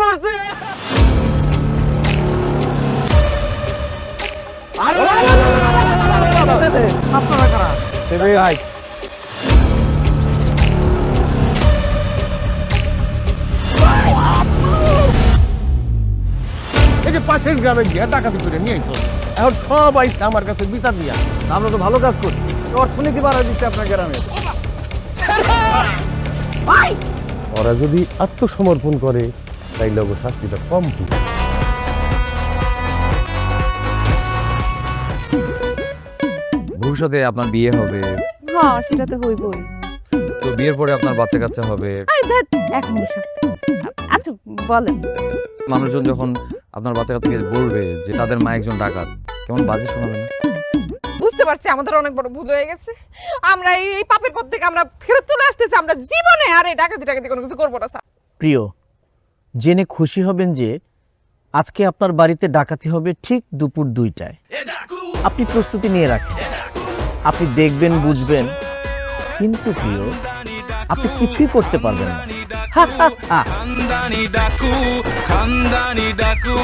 করছে। আপনারা কারা? ভাই এই যে পাশের গ্রামে গিয়া ডাকাতি করে নিয়ে আইছো, এখন সব আইসে আমার কাছে বিচার দিয়া। আমরা তো ভালো কাজ করছি, অর্থনীতি বাড়াই দিচ্ছে আপনার গ্রামে। ওরা যদি আত্মসমর্পণ করে তাইলে ওর শাস্তিটা কম হবে। ভবিষ্যতে আপনার বিয়ে হবে, হ্যাঁ সেটা তো হইবই। তো বিয়ের পরে আপনার বাচ্চা কাচ্চা হবে। আরে ধ্যাৎ, এখন এসব। আচ্ছা বলেন। মানুষজন যখন আপনার বাচ্চা কাচ্চাকে বলবে যে তাদের মা একজন ডাকাত, কেমন বাজে শোনাবে না? বুঝতে পারছি আমাদের অনেক বড় ভুল হয়ে গেছে। আমরা এই পাপের পথ থেকে আমরা ফেরত চলে আসতেছি। আমরা জীবনে আর এই ডাকাতি কোনো কিছু করবো না স্যার। প্রিয়, জেনে খুশি হবেন যে আজকে আপনার বাড়িতে ডাকাতি হবে ঠিক দুপুর 2টায়। আপনি প্রস্তুতি নিয়ে রাখেন, আপনি দেখবেন, বুঝবেন, কিন্তু প্রিয় আপনি কিছুই করতে পারবেন না। খানদানি ডাকু